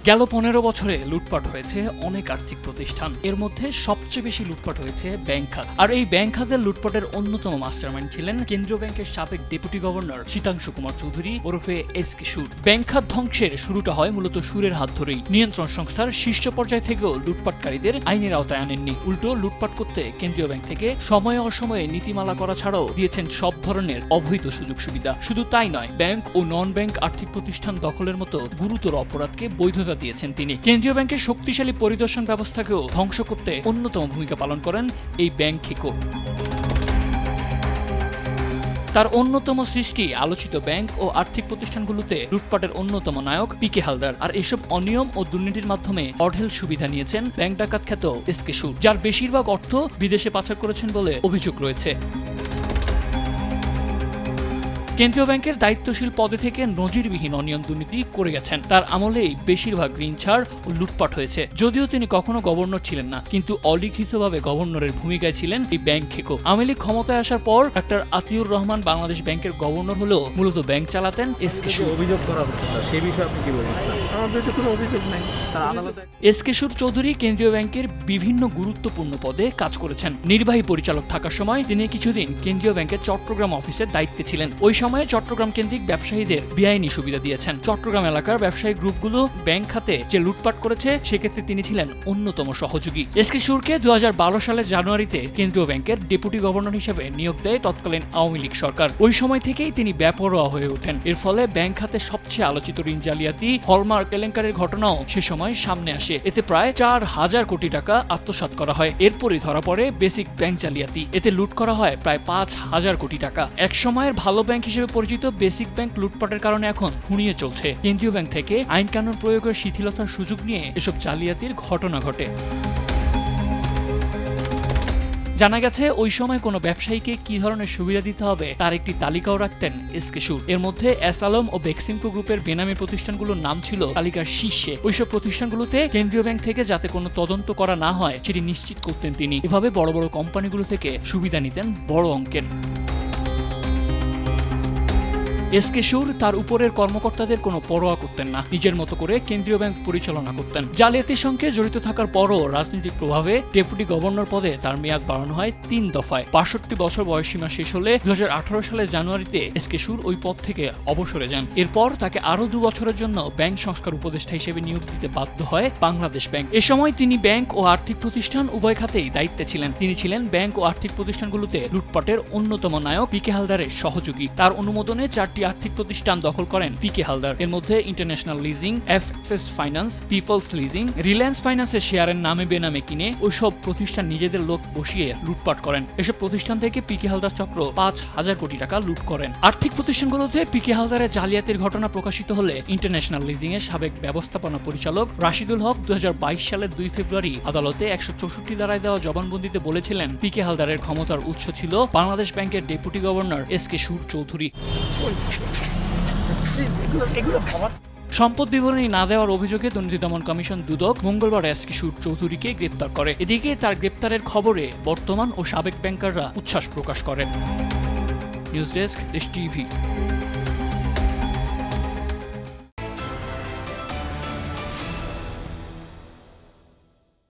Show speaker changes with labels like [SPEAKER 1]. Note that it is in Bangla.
[SPEAKER 1] গেল 15 বছরে লুটপাট হয়েছে অনেক আর্থিক প্রতিষ্ঠান। এর মধ্যে সবচেয়ে বেশি লুটপাট হয়েছে ব্যাংক খাত। আর এই ব্যাংক খাতের লুটপাটের অন্যতম মাস্টারমাইন্ড ছিলেন কেন্দ্রীয় ব্যাংকের সাবেক ডেপুটি গভর্নর শীতাংশু কুমার চৌধুরী ওরফে এসকে সুর। ব্যাংক খাত ধ্বংসের শুরুটা হয় মূলত সুরের হাত ধরেই। নিয়ন্ত্রণ সংস্থার শীর্ষ পর্যায় থেকেও লুটপাটকারীদের আইনের আওতায় আনেননি, উল্টো লুটপাট করতে কেন্দ্রীয় ব্যাংক থেকে সময়ে অসময়ে নীতিমালা করা ছাড়াও দিয়েছেন সব ধরনের অবৈধ সুযোগ সুবিধা। শুধু তাই নয়, ব্যাংক ও নন ব্যাংক আর্থিক প্রতিষ্ঠান দখলের মতো গুরুতর অপরাধকে বৈধতা দিয়েছেন তিনি। কেন্দ্রীয় ব্যাংকের শক্তিশালী পরিদর্শন ব্যবস্থাকেও ধ্বংস করতে অন্যতম ভূমিকা পালন করেন এই ব্যাংক খেকো। তার অন্যতম সৃষ্টি আলোচিত ব্যাংক ও আর্থিক প্রতিষ্ঠানগুলোতে লুটপাটের অন্যতম নায়ক পিকে হালদার। আর এসব অনিয়ম ও দুর্নীতির মাধ্যমে অঢেল সুবিধা নিয়েছেন ব্যাংক ডাকাত খ্যাত এসকে সুর, যার বেশিরভাগ অর্থ বিদেশে পাচার করেছেন বলে অভিযোগ রয়েছে। কেন্দ্রীয় ব্যাংকের দায়িত্বশীল পদে থেকে নজিরবিহীন অনিয়ম দুর্নীতি করে গেছেন। তার আমলেই বেশিরভাগ ঋণ ছাড় ও লুটপাট হয়েছে। যদিও তিনি কখনো গভর্নর ছিলেন না, কিন্তু অলিখিতভাবে গভর্নরের ভূমিকায় ছিলেন এই ব্যাংক খেকো। আওয়ামী লীগ ক্ষমতায় আসার পর ডাক্তার আতিউর রহমান বাংলাদেশ ব্যাংকের গভর্নর হলেও মূলত ব্যাংক চালাতেন এসকে সুর।
[SPEAKER 2] অভিযোগ করা হচ্ছে সেই বিষয়ে আপনি কি বলছেন? আমাদের তো কোনো অভিযোগ নাই স্যার। আদালতে
[SPEAKER 1] এসকে সুর চৌধুরী কেন্দ্রীয় ব্যাংকের বিভিন্ন গুরুত্বপূর্ণ পদে কাজ করেছেন। নির্বাহী পরিচালক থাকার সময় তিনি কিছুদিন কেন্দ্রীয় ব্যাংকের চট্টগ্রাম অফিসের দায়িত্বে ছিলেন। ওই সময়ে চট্টগ্রাম কেন্দ্রিক ব্যবসায়ীদের বেআইনি সুবিধা দিয়েছেন। চট্টগ্রাম এলাকার ব্যবসায়ী গ্রুপগুলো ব্যাংক খাতে যে লুটপাট করেছে সেক্ষেত্রে তিনি ছিলেন অন্যতম সহযোগী। এসকে সুরকে 2012 সালের জানুয়ারিতে কেন্দ্রীয় ব্যাংকের ডেপুটি গভর্নর হিসেবে নিয়োগ দেয় তৎকালীন আওয়ামী লীগ সরকার। ওই সময় থেকেই তিনি বেপরোয়া হয়ে ওঠেন। এর ফলে ব্যাংক খাতে সবচেয়ে আলোচিত ঋণ জালিয়াতি হলমার্ক কেলেঙ্কারির ঘটনাও সে সময় সামনে আসে। এতে প্রায় 4000 কোটি টাকা আত্মসাৎ করা হয়। এরপরই ধরা পড়ে বেসিক ব্যাংক জালিয়াতি। এতে লুট করা হয় প্রায় 5000 কোটি টাকা। এক সময়ের ভালো ব্যাংক হিসেবে পরিচিত বেসিক ব্যাংক লুটপাটের কারণে এখন খুঁড়িয়ে চলছে। কেন্দ্রীয় ব্যাংক থেকে আইন কানুন প্রয়োগের শিথিলতার সুযোগ নিয়ে এসব জালিয়াতির ঘটনা ঘটে। জানা গেছে ওই সময় কোনো ব্যবসায়ীকে কি ধরনের সুবিধা দিতে হবে তার একটি তালিকাও রাখতেন এসকে সুর। এর মধ্যে এস আলম ও বেক্সিমকো গ্রুপের বেনামি প্রতিষ্ঠানগুলোর নাম ছিল তালিকার শীর্ষে। ওইসব প্রতিষ্ঠানগুলোতে কেন্দ্রীয় ব্যাংক থেকে যাতে কোনো তদন্ত করা না হয় সেটি নিশ্চিত করতেন তিনি। এভাবে বড় বড় কোম্পানিগুলো থেকে সুবিধা নিতেন বড় অঙ্কের। এসকে সুর তার উপরের কর্মকর্তাদের কোনো পরোয়া করতেন না, নিজের মতো করে কেন্দ্রীয় ব্যাংক পরিচালনা করতেন। জালিয়াতির সঙ্গে জড়িত থাকার পরও রাজনৈতিক প্রভাবে ডেপুটি গভর্নর পদে তার মেয়াদ বাড়ানো হয় 3 দফায়। 62 বছর বয়সসীমা শেষ হলে 2018 সালের জানুয়ারিতে এসকে সুর ওই পদ থেকে অবসরে যান। এরপর তাকে আরো 2 বছরের জন্য ব্যাংক সংস্কার উপদেষ্টা হিসেবে নিয়োগ দিতে বাধ্য হয় বাংলাদেশ ব্যাংক। এ সময় তিনি ব্যাংক ও আর্থিক প্রতিষ্ঠান উভয় খাতেই দায়িত্বে ছিলেন। তিনি ছিলেন ব্যাংক ও আর্থিক প্রতিষ্ঠানগুলোতে লুটপাটের অন্যতম নায়ক পিকে হালদারের সহযোগী। তার অনুমোদনে 4টি আর্থিক প্রতিষ্ঠান দখল করেন পিকে হালদার। এর মধ্যে international leasing, FS finance, people's leasing, Reliance ফাইন্যান্সের শেয়ারের নামে বেনামে কিনে ওইসব প্রতিষ্ঠান নিজেদের লোক বসিয়ে লুটপাট করেন। এসব প্রতিষ্ঠান থেকে পিকে হালদার চক্র 5000 কোটি টাকা লুট করেন। আর্থিক প্রতিষ্ঠানগুলোতে পিকে হালদারের জালিয়াতির ঘটনা প্রকাশিত হলে ইন্টারন্যাশনাল লিজিং এর সাবেক ব্যবস্থাপনা পরিচালক রাশিদুল হক 2022 সালের 2 ফেব্রুয়ারি আদালতে 164 ধারায় দেওয়া জবানবন্দিতে বলেছিলেন পিকে হালদারের ক্ষমতার উৎস ছিল বাংলাদেশ ব্যাংকের ডেপুটি গভর্নর এসকে সুর চৌধুরী। সম্পদ বিবরণী না দেওয়ার অভিযোগে দুর্নীতি দমন কমিশন দুদক মঙ্গলবার এসকে সুর চৌধুরীকে গ্রেপ্তার করে। এদিকে তার গ্রেপ্তারের খবরে বর্তমান ও সাবেক ব্যাংকাররা উচ্ছ্বাস প্রকাশ করেন। নিউজ ডেস্ক, দেশ টিভি।